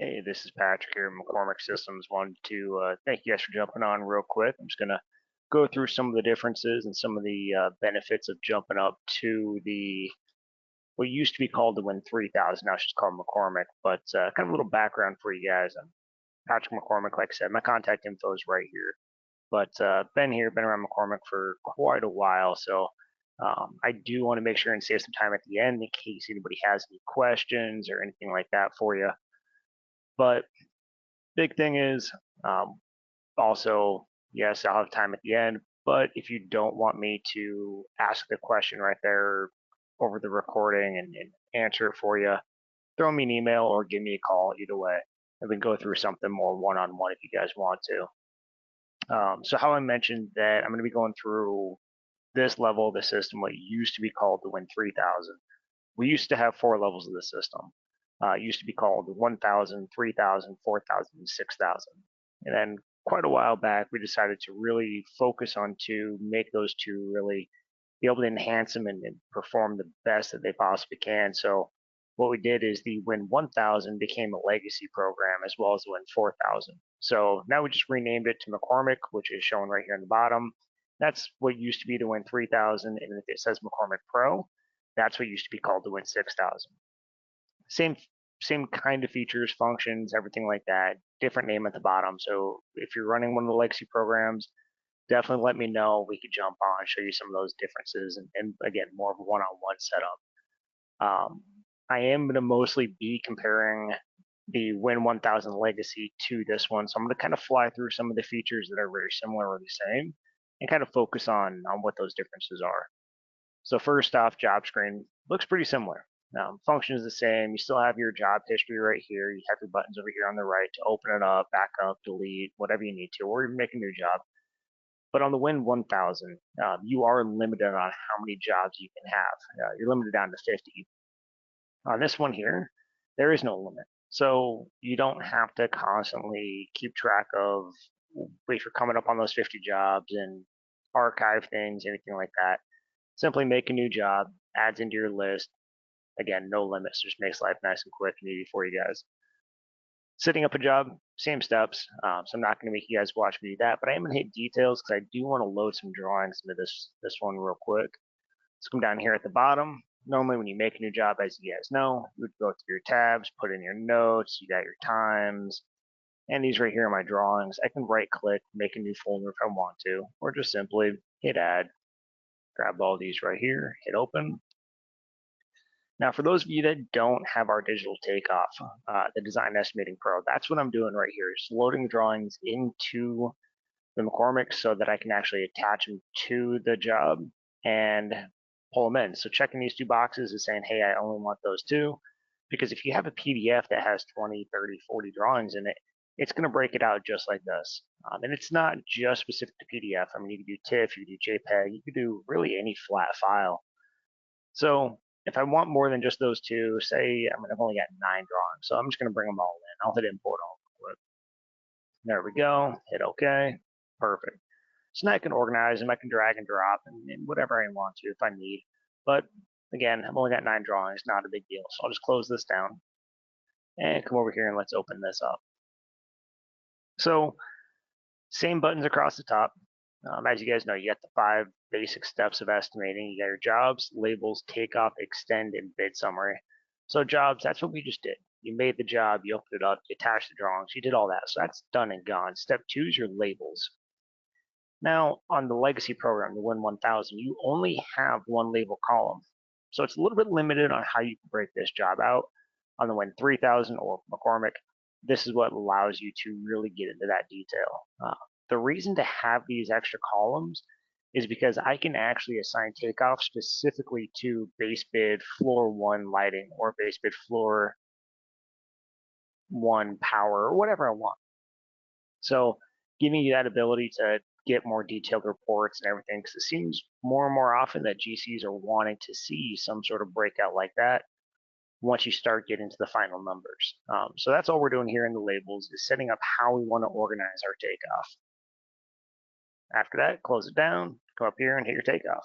Hey, this is Patrick here at McCormick Systems. Wanted to thank you guys for jumping on real quick. I'm just going to go through some of the differences and some of the benefits of jumping up to the what used to be called the Win 3000. Now it's just called McCormick. But kind of a little background for you guys. I'm Patrick McCormick. Like I said, my contact info is right here. But been around McCormick for quite a while. So I do want to make sure and save some time at the end in case anybody has any questions or anything like that for you. But big thing is also, yes, I'll have time at the end, but if you don't want me to ask the question right there over the recording and answer it for you, throw me an email or give me a call either way. And we can go through something more one-on-one if you guys want to. So how I mentioned that I'm going to be going through this level of the system, what used to be called the Win 3000. We used to have four levels of the system. It used to be called 1000, 3000, 4000, and 6000. And then quite a while back, we decided to really focus on to make those two really be able to enhance them and perform the best that they possibly can. So what we did is the Win 1000 became a legacy program as well as the Win 4000. So now we just renamed it to McCormick, which is shown right here in the bottom. That's what used to be the Win 3000, and if it says McCormick Pro, that's what used to be called the Win 6000. Same same kind of features, functions, everything like that. Different name at the bottom. So if you're running one of the legacy programs, definitely let me know. We could jump on, show you some of those differences, and again, more of a one-on-one setup. I am going to mostly be comparing the Win 1000 Legacy to this one, so I'm going to kind of fly through some of the features that are very similar or the same, and kind of focus on what those differences are. So first off, job screen looks pretty similar. Function is the same. You still have your job history right here. You have your buttons over here on the right to open it up, back up, delete, whatever you need to, or even make a new job. But on the Win 1000, you are limited on how many jobs you can have. You're limited down to 50. On this one here, there is no limit. So you don't have to constantly keep track of if you're coming up on those 50 jobs and archive things, anything like that. Simply make a new job, adds into your list. Again, no limits, just makes life nice and quick and easy for you guys. Setting up a job, same steps. So I'm not going to make you guys watch me do that, but I am going to hit details because I do want to load some drawings into this one real quick. Let's come down here at the bottom. Normally, when you make a new job, as you guys know, you would go through your tabs, put in your notes, you got your times, and these right here are my drawings. I can right click, make a new folder if I want to, or just simply hit add, grab all these right here, hit open. Now, for those of you that don't have our digital takeoff, the Design Estimating Pro, that's what I'm doing right here, is loading the drawings into the McCormick so that I can actually attach them to the job and pull them in. So checking these two boxes is saying, hey, I only want those two, because if you have a PDF that has 20, 30, 40 drawings in it, it's going to break it out just like this. And it's not just specific to PDF. I mean, you can do TIFF, you can do JPEG, you can do really any flat file. So if I want more than just those two, say I've only got 9 drawings, so I'm just going to bring them all in. I'll hit import all quick. There we go. Hit OK. Perfect. So now I can organize them. I can drag and drop and whatever I want to if I need. But again, I've only got 9 drawings, not a big deal. So I'll just close this down and come over here and let's open this up. So same buttons across the top. As you guys know, you got the 5 basic steps of estimating. You got your jobs, labels, takeoff, extend, and bid summary. So jobs, that's what we just did. You made the job, you opened it up, you attached the drawings, you did all that. So that's done and gone. Step 2 is your labels. Now, on the legacy program, the Win 1000, you only have one label column. So it's a little bit limited on how you can break this job out. On the Win 3000 or McCormick, this is what allows you to really get into that detail. The reason to have these extra columns is because I can actually assign takeoff specifically to base bid floor 1 lighting or base bid floor 1 power or whatever I want. So giving you that ability to get more detailed reports and everything, because it seems more and more often that GCs are wanting to see some sort of breakout like that once you start getting to the final numbers. So that's all we're doing here in the labels, is setting up how we want to organize our takeoff. After that, close it down, come up here and hit your takeoff.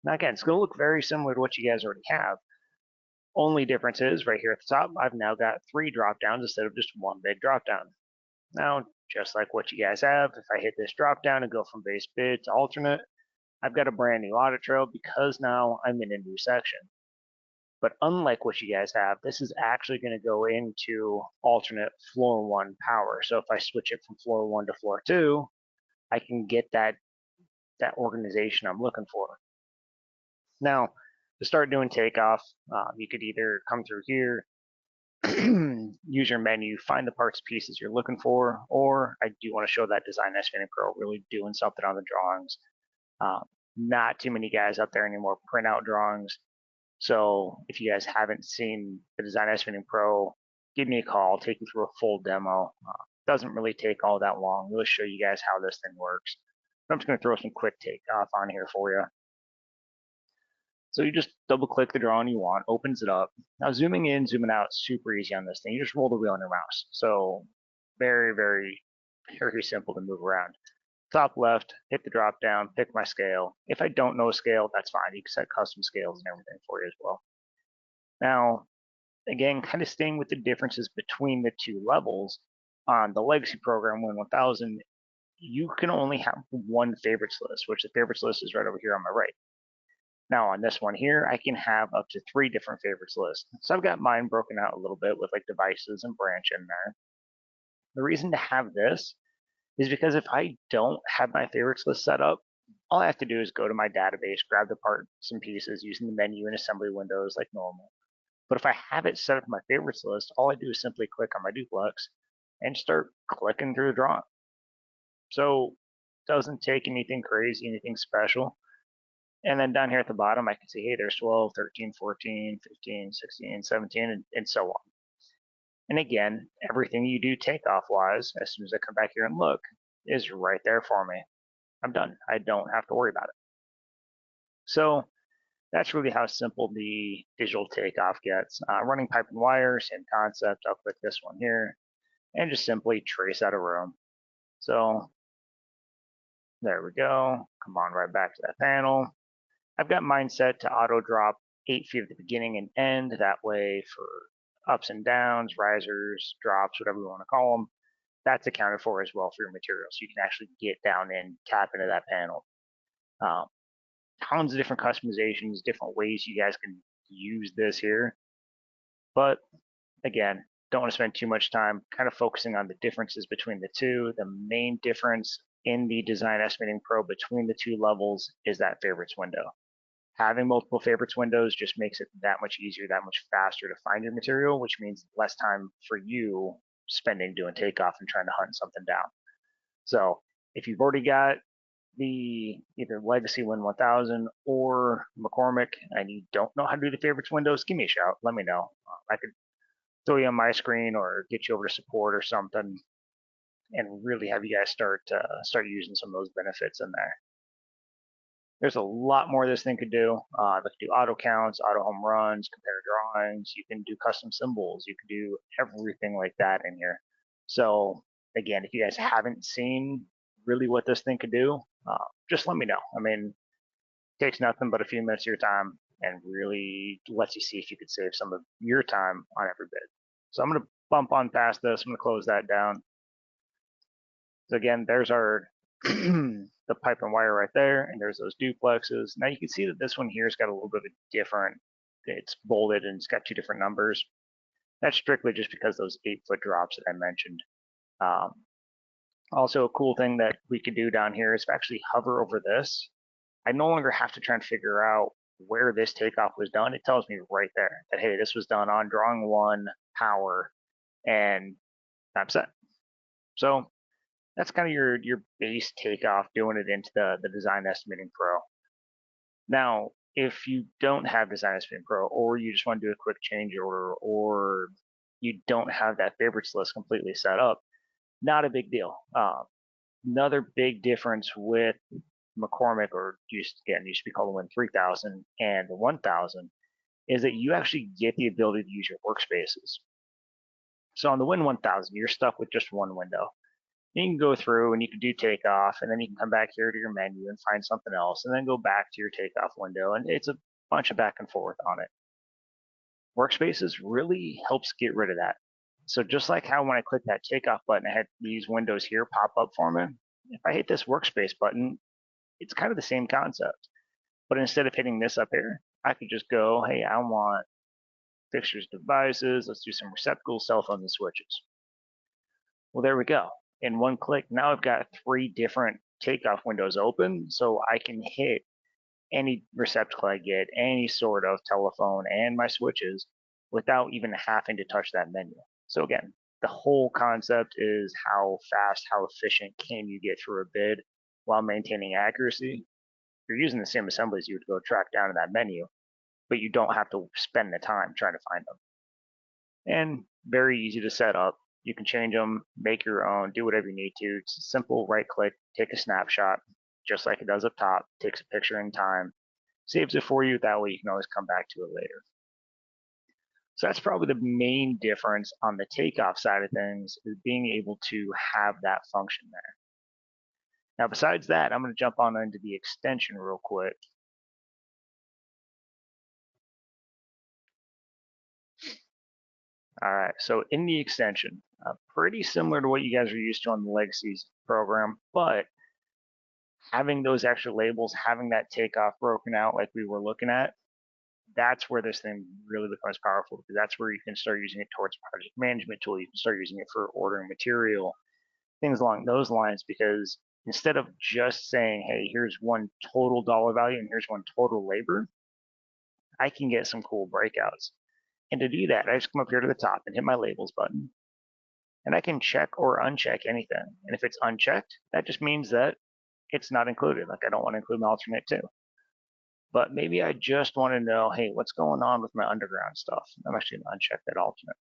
Now again, it's going to look very similar to what you guys already have, Only difference is right here at the top, I've now got 3 drop downs instead of just one big drop down. Now, just like what you guys have, if I hit this drop down and go from base bid to alternate, I've got a brand new audit trail because now I'm in a new section. But unlike what you guys have, this is actually going to go into alternate floor 1 power. So if I switch it from floor 1 to floor 2, I can get that organization I'm looking for. Now, to start doing takeoff, you could either come through here, use your menu, find the parts pieces you're looking for, or I do want to show that Design Estimating Pro really doing something on the drawings. Not too many guys out there anymore print out drawings. So if you guys haven't seen the Design Estimating Pro, give me a call, I'll take you through a full demo. Doesn't really take all that long. We'll show you guys how this thing works. But I'm just going to throw some quick takeoff on here for you. So you just double click the drawing you want, opens it up. Now zooming in, zooming out, super easy on this thing. You just roll the wheel on your mouse. So very, very, very simple to move around. Top left, hit the drop down, pick my scale. If I don't know a scale, that's fine. You can set custom scales and everything for you as well. Now, again, kind of staying with the differences between the two levels, on the legacy program Win 1000, you can only have one favorites list, which the favorites list is right over here on my right. Now on this one here, I can have up to 3 different favorites lists. So I've got mine broken out a little bit with like devices and branch in there. The reason to have this is because if I don't have my favorites list set up, all I have to do is go to my database, grab the parts and pieces using the menu and assembly windows like normal. But if I have it set up in my favorites list, all I do is simply click on my duplex and start clicking through the drawing. So it doesn't take anything crazy, anything special. And then down here at the bottom, I can see, hey, there's 12, 13, 14, 15, 16, 17, and so on. And again, everything you do takeoff-wise, as soon as I come back here and look, is right there for me. I'm done. I don't have to worry about it. So that's really how simple the digital takeoff gets. Running pipe and wire, same concept. I'll click this one here and just simply trace out a room. So there we go. Come on right back to that panel. I've got mine set to auto drop 8 feet at the beginning and end. That way for ups and downs, risers, drops, whatever you want to call them, that's accounted for as well for your material. So you can actually get down and tap into that panel. Tons of different customizations, different ways you guys can use this here. But again, don't want to spend too much time kind of focusing on the differences between the two. The main difference in the Design Estimating Pro between the two levels is that favorites window. Having multiple favorites windows just makes it that much easier, that much faster to find your material, which means less time for you spending doing takeoff and trying to hunt something down. So if you've already got the either Legacy Win 1000 or McCormick and you don't know how to do the favorites windows, give me a shout. Let me know. I could throw you on my screen or get you over to support or something and really have you guys start using some of those benefits in there. There's a lot more this thing could do. They could do auto counts, auto home runs, compare drawings. You can do custom symbols. You can do everything like that in here. So again, if you guys haven't seen really what this thing could do, just let me know. I mean, it takes nothing but a few minutes of your time and really lets you see if you could save some of your time on every bid. So I'm going to bump on past this. I'm going to close that down. So again, there's our the pipe and wire right there, and there's those duplexes. Now you can see that this one here has got a little bit of a different, it's bolded and it's got 2 different numbers. That's strictly just because those 8-foot drops that I mentioned. Also a cool thing that we could do down here is actually hover over this. I no longer have to try and figure out where this takeoff was done. It tells me right there that, hey, this was done on drawing 1, power, and I'm set. So that's kind of your base takeoff, doing it into the Design Estimating Pro. Now, if you don't have Design Estimating Pro, or you just want to do a quick change order, or you don't have that favorites list completely set up, not a big deal. Another big difference with McCormick, or used to be called the Win 3000 and the 1000, is that you actually get the ability to use your workspaces. So on the Win 1000, you're stuck with just one window. You can go through and you can do takeoff, and then you can come back here to your menu and find something else, and then go back to your takeoff window, and it's a bunch of back and forth on it. Workspaces really helps get rid of that. So just like how when I click that takeoff button, I had these windows here pop up for me. If I hit this workspace button, it's kind of the same concept. But instead of hitting this up here, I could just go, hey, I want fixtures, devices, let's do some receptacles, cell phones, and switches. Well, there we go. In one click, now I've got 3 different takeoff windows open, so I can hit any receptacle I get, any sort of telephone and my switches without even having to touch that menu. So again, the whole concept is how fast, how efficient can you get through a bid while maintaining accuracy. You're using the same assemblies you would go track down in that menu, but you don't have to spend the time trying to find them. And very easy to set up. You can change them, make your own, do whatever you need to. It's a simple right click, take a snapshot, just like it does up top, takes a picture in time, saves it for you. That way you can always come back to it later. So that's probably the main difference on the takeoff side of things, is being able to have that function there. Now, besides that, I'm going to jump on into the extension real quick. All right, so in the extension, pretty similar to what you guys are used to on the legacy program, but having those extra labels, having that takeoff broken out like we were looking at, that's where this thing really becomes powerful, because that's where you can start using it towards project management tool. You can start using it for ordering material, things along those lines, because instead of just saying, hey, here's one total dollar value and here's one total labor, I can get some cool breakouts. And to do that, I just come up here to the top and hit my labels button, and I can check or uncheck anything. And if it's unchecked, that just means that it's not included. Like I don't want to include my alternate too. But maybe I just want to know, hey, what's going on with my underground stuff? I'm actually going to uncheck that alternate.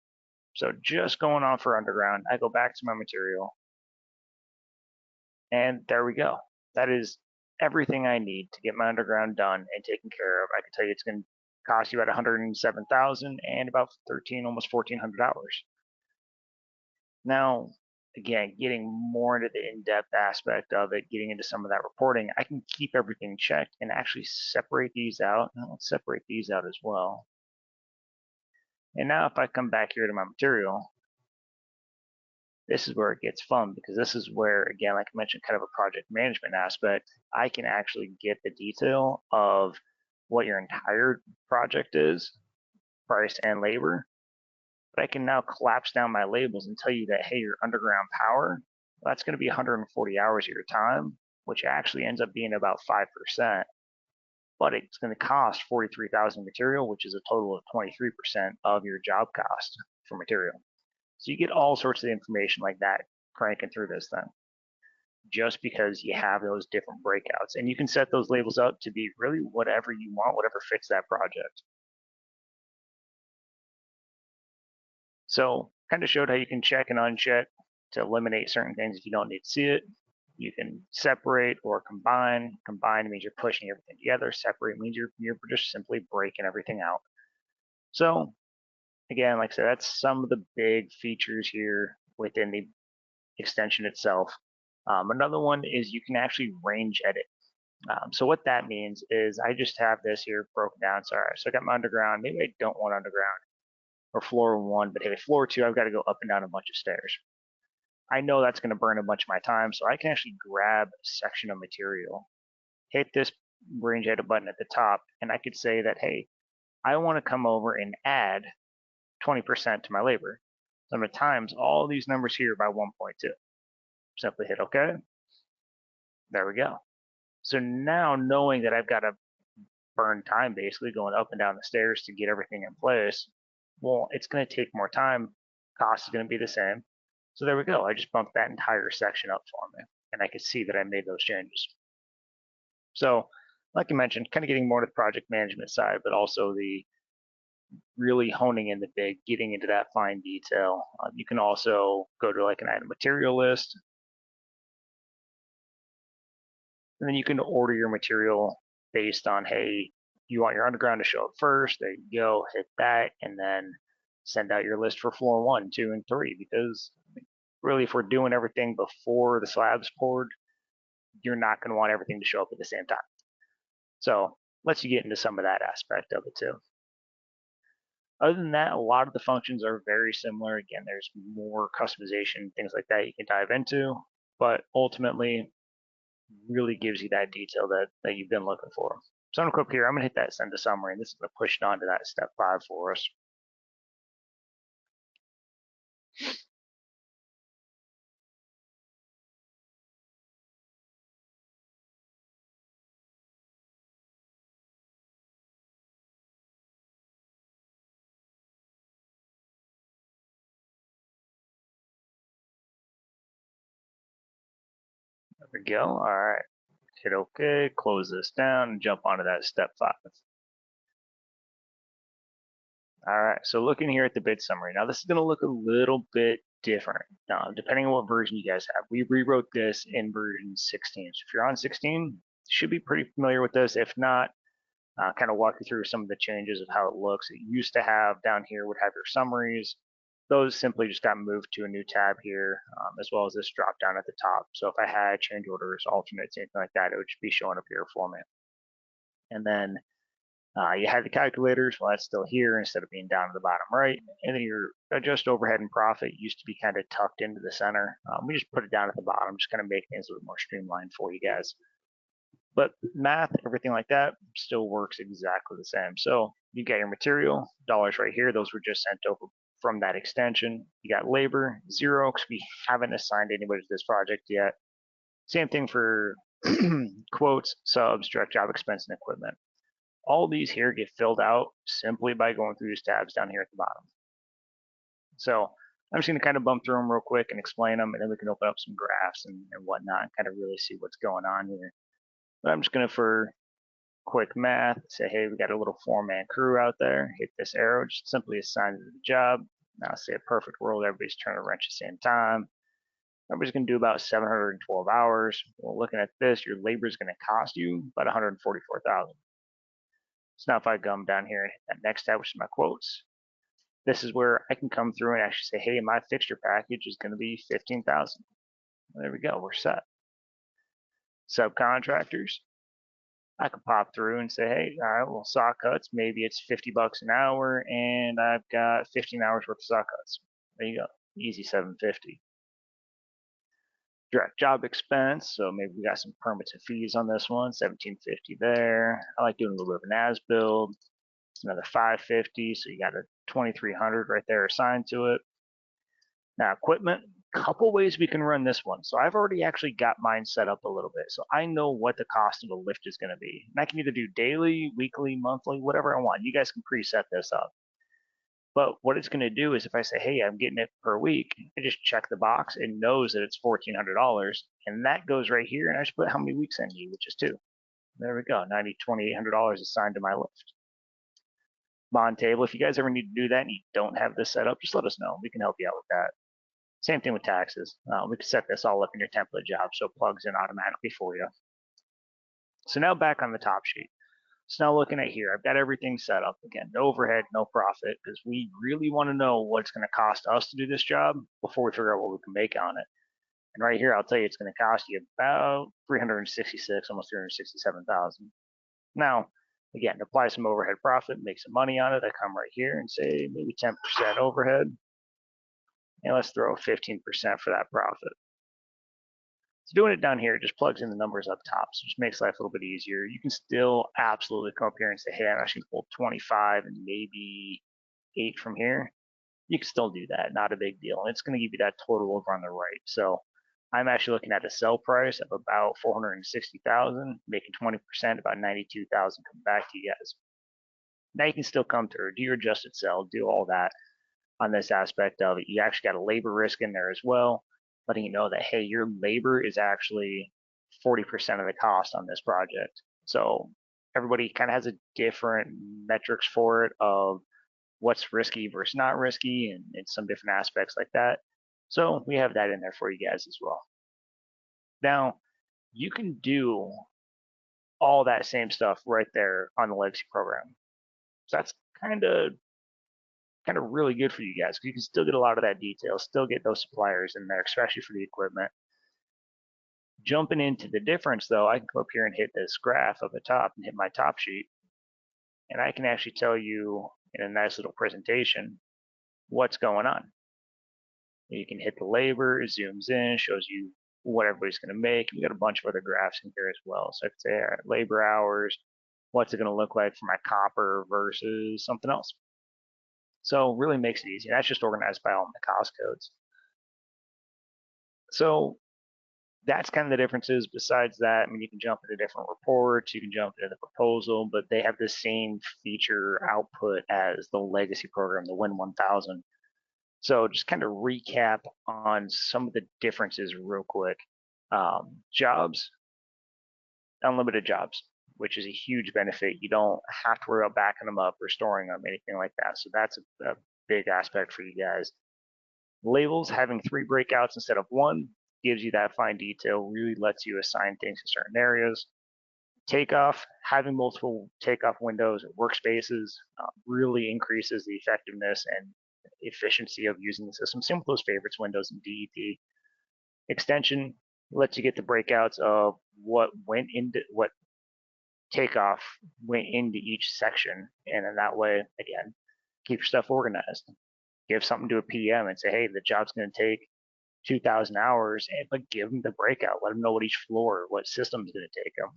So just going on for underground, I go back to my material, and there we go. That is everything I need to get my underground done and taken care of. I can tell you it's going to cost you about 107,000 and about 13, almost 1,400 hours. Now, again, getting more into the in-depth aspect of it, getting into some of that reporting, I can keep everything checked and actually separate these out. Now let's separate these out as well. And now if I come back here to my material, this is where it gets fun, because this is where, again, like I mentioned, kind of a project management aspect, I can actually get the detail of what your entire project is, price and labor. But I can now collapse down my labels and tell you that, hey, your underground power, that's going to be 140 hours of your time, which actually ends up being about 5%. But it's going to cost 43,000 material, which is a total of 23% of your job cost for material. So you get all sorts of information like that cranking through this thing, just because you have those different breakouts. And you can set those labels up to be really whatever you want, whatever fits that project. So kind of showed how you can check and uncheck to eliminate certain things if you don't need to see it. You can separate or combine. Combine means you're pushing everything together. Separate means you're just simply breaking everything out. So again, like I said, that's some of the big features here within the extension itself. Another one is you can actually range edit. So what that means is I just have this here broken down. So, all right, so I got my underground. Maybe I don't want underground or floor 1, but hey, floor 2, I've got to go up and down a bunch of stairs. I know that's going to burn a bunch of my time, so I can actually grab a section of material, hit this range edit button at the top, and I could say that, hey, I want to come over and add 20% to my labor. So I'm going to times all these numbers here by 1.2. Simply hit OK. There we go. So now, knowing that I've got to burn time basically going up and down the stairs to get everything in place, well, it's going to take more time. Cost is going to be the same. So there we go. I just bumped that entire section up for me, and I could see that I made those changes. So like I mentioned, kind of getting more to the project management side, but also the really honing in the big, getting into that fine detail. You can also go to like an item material list, and then you can order your material based on, hey, you want your underground to show up first. There you go, hit that, and then send out your list for floor 1, 2, and 3. Because really, if we're doing everything before the slab's poured, you're not going to want everything to show up at the same time. So lets you get into some of that aspect of it too. Other than that, a lot of the functions are very similar. Again, there's more customization, things like that you can dive into, but ultimately really gives you that detail that you've been looking for. So I'm gonna click here, I'm gonna hit that send to summary, and this is gonna push it on to that step 5 for us. There we go. All right, hit OK, close this down, and jump onto that step 5. All right, so looking here at the bid summary. Now this is gonna look a little bit different. Now, depending on what version you guys have. We rewrote this in version 16. So if you're on 16, you should be pretty familiar with this. If not, kind of walk you through some of the changes of how it looks. It used to have down here would have your summaries. Those simply just got moved to a new tab here, as well as this drop down at the top. So if I had change orders, alternates, anything like that, it would just be showing up here for me. And then you had the calculators, well, that's still here instead of being down at the bottom right. And then your adjust overhead and profit used to be kind of tucked into the center. We just put it down at the bottom, just kind of make things a little more streamlined for you guys. But math, everything like that, still works exactly the same. So you got your material, dollars right here. Those were just sent over from that extension. You got labor, 0, because we haven't assigned anybody to this project yet. Same thing for quotes, subs, direct job expense, and equipment. All these here get filled out simply by going through these tabs down here at the bottom. So I'm just going to kind of bump through them real quick and explain them, and then we can open up some graphs and whatnot and kind of really see what's going on here. But I'm just going to, for quick math, say, hey, we got a little 4-man crew out there. Hit this arrow, just simply assign it to the job. Now, say a perfect world, everybody's turning a wrench at the same time. Everybody's going to do about 712 hours. Well, looking at this, your labor is going to cost you about 144,000. So now if I come down here and hit that next tab, which is my quotes, this is where I can come through and actually say, hey, my fixture package is going to be 15,000. There we go, we're set. Subcontractors, I could pop through and say, hey, all right, well, saw cuts, maybe it's 50 bucks an hour, and I've got 15 hours worth of saw cuts. There you go, easy 750. Direct job expense, so maybe we got some permits and fees on this one, 1750 there. I like doing a little bit of an as build. It's another 550, so you got a 2300 right there assigned to it. Now equipment, couple ways we can run this one. So I've already actually got mine set up a little bit, so I know what the cost of a lift is going to be. And I can either do daily, weekly, monthly, whatever I want. You guys can preset this up. But what it's going to do is if I say, hey, I'm getting it per week, I just check the box. It knows that it's $1,400, and that goes right here, and I just put how many weeks I need, which is 2. There we go, $2,800 assigned to my lift. Bond table, if you guys ever need to do that and you don't have this set up, just let us know. We can help you out with that. Same thing with taxes. We can set this all up in your template job so it plugs in automatically for you. So now back on the top sheet. So now looking at here, I've got everything set up. Again, no overhead, no profit, because we really want to know what it's going to cost us to do this job before we figure out what we can make on it. And right here, I'll tell you it's going to cost you about 366, almost 367,000. Now, again, apply some overhead profit, make some money on it. I come right here and say maybe 10% overhead. And let's throw 15% for that profit. So doing it down here, it just plugs in the numbers up top. So it just makes life a little bit easier. You can still absolutely come up here and say, hey, I'm actually going to pull 25 and maybe 8 from here. You can still do that, not a big deal. And it's going to give you that total over on the right. So I'm actually looking at a sell price of about 460,000, making 20%, about 92,000 come back to you guys. Now you can still come through, do your adjusted sell, do all that on this aspect of it. You actually got a labor risk in there as well, letting you know that, hey, your labor is actually 40% of the cost on this project. So everybody kind of has a different metrics for it of what's risky versus not risky and some different aspects like that. So we have that in there for you guys as well. Now, you can do all that same stuff right there on the legacy program. So that's kind of really good for you guys because you can still get a lot of that detail, still get those suppliers in there, especially for the equipment. Jumping into the difference though, I can come up here and hit this graph up at top and hit my top sheet, and I can actually tell you in a nice little presentation what's going on. You can hit the labor, it zooms in, shows you what everybody's going to make. We got a bunch of other graphs in here as well. So I could say, all right, labor hours, what's it going to look like for my copper versus something else. So really makes it easy. That's just organized by all my cost codes. So that's kind of the differences. Besides that, I mean, you can jump into different reports, you can jump into the proposal, but they have the same feature output as the legacy program, the Win 1000. So just kind of recap on some of the differences real quick. Jobs, unlimited jobs, which is a huge benefit. You don't have to worry about backing them up or storing them, anything like that. So that's a big aspect for you guys. Labels, having 3 breakouts instead of 1 gives you that fine detail, really lets you assign things to certain areas. Takeoff, having multiple takeoff windows or workspaces really increases the effectiveness and efficiency of using the system. Same with those favorites windows in DEP. Extension lets you get the breakouts of what takeoff went into each section, and in that way, again, keep your stuff organized. Give something to a PM and say, hey, the job's going to take 2,000 hours, but give them the breakout. Let them know what each floor, what system's going to take them.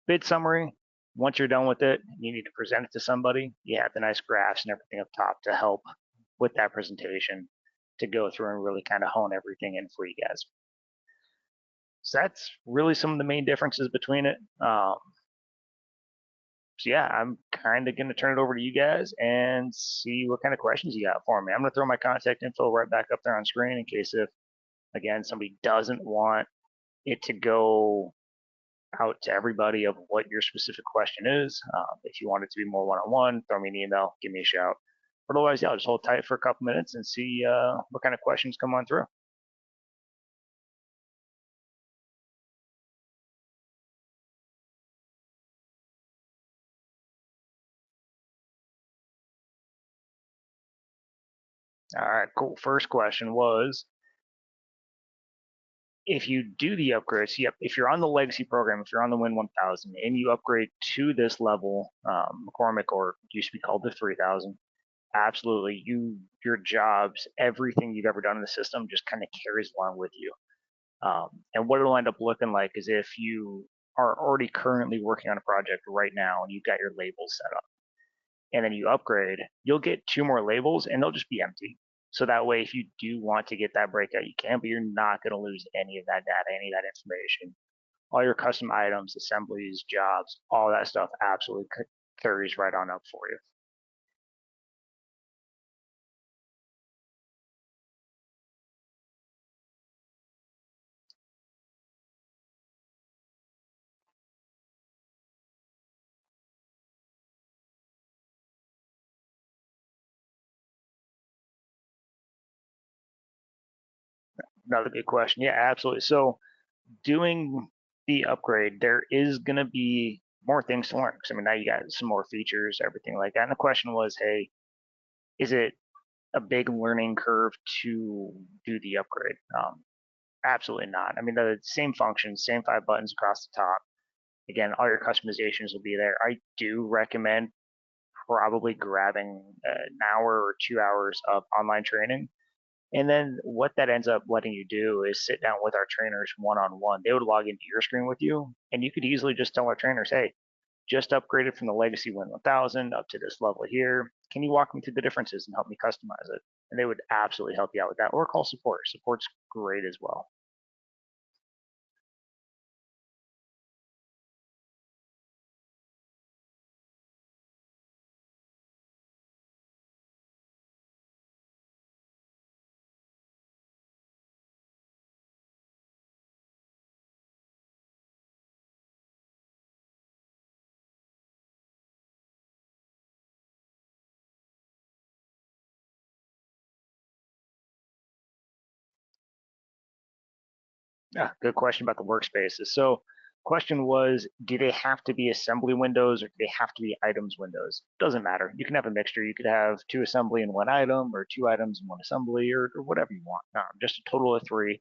Bid summary, once you're done with it, you need to present it to somebody. You have the nice graphs and everything up top to help with that presentation to go through and really kind of hone everything in for you guys. So that's really some of the main differences between it. So yeah, I'm kind of going to turn it over to you guys and see what kind of questions you got for me. I'm going to throw my contact info right back up there on screen in case if, again, somebody doesn't want it to go out to everybody of what your specific question is. If you want it to be more one-on-one, throw me an email, give me a shout. But otherwise, yeah, I'll just hold tight for a couple minutes and see what kind of questions come on through. All right, cool. First question was, if you do the upgrades, so yep, if you're on the legacy program, if you're on the Win 1000 and you upgrade to this level, McCormick, or used to be called the 3000, absolutely, your jobs, everything you've ever done in the system just kind of carries along with you. And what it'll end up looking like is if you are already currently working on a project right now and you've got your labels set up, and then you upgrade, you'll get 2 more labels and they'll just be empty. So that way, if you do want to get that breakout, you can, but you're not going to lose any of that data, any of that information. All your custom items, assemblies, jobs, all that stuff absolutely carries right on up for you. Another good question. Yeah, absolutely. So doing the upgrade, there is going to be more things to learn. Because I mean, now you got some more features, everything like that. And the question was, hey, is it a big learning curve to do the upgrade? Absolutely not. I mean, the same functions, same 5 buttons across the top. Again, all your customizations will be there. I do recommend probably grabbing an hour or 2 hours of online training. And then what that ends up letting you do is sit down with our trainers one-on-one. They would log into your screen with you, and you could easily just tell our trainers, hey, just upgraded from the legacy Win 1000 up to this level here. Can you walk me through the differences and help me customize it? And they would absolutely help you out with that, or call support. Support's great as well. Yeah, good question about the workspaces. So question was, do they have to be assembly windows or do they have to be items windows? Doesn't matter. You can have a mixture. You could have 2 assembly in 1 item, or 2 items in 1 assembly, or whatever you want. Just a total of 3.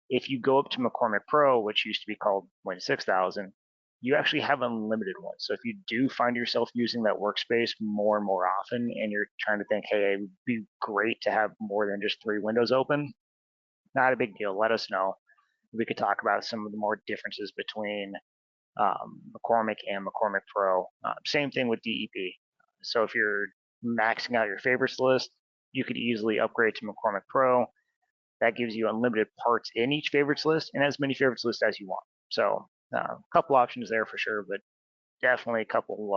If you go up to McCormick Pro, which used to be called Win 6000, you actually have unlimited ones. So if you do find yourself using that workspace more and more often, and you're trying to think, hey, it would be great to have more than just 3 windows open, not a big deal. Let us know. We could talk about some of the more differences between McCormick and McCormick Pro. Same thing with DEP. So if you're maxing out your favorites list, you could easily upgrade to McCormick Pro. That gives you unlimited parts in each favorites list and as many favorites lists as you want. So a couple options there for sure, but definitely a couple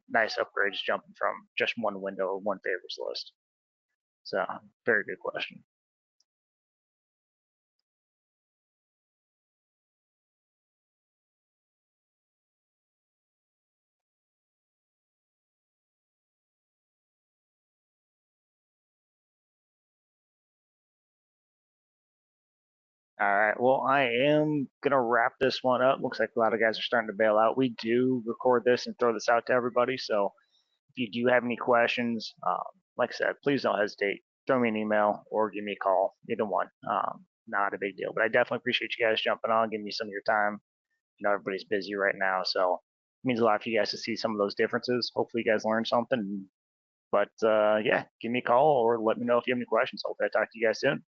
nice upgrades jumping from just one window or one favorites list. So very good question. All right. Well, I am gonna wrap this one up. Looks like a lot of guys are starting to bail out. We do record this and throw this out to everybody. So if you do have any questions, like I said, please don't hesitate. Throw me an email or give me a call. Either one. Not a big deal. But I definitely appreciate you guys jumping on, giving me some of your time. You know, everybody's busy right now, so it means a lot for you guys to see some of those differences. Hopefully, you guys learned something. But yeah, give me a call or let me know if you have any questions. Hopefully, I talk to you guys soon.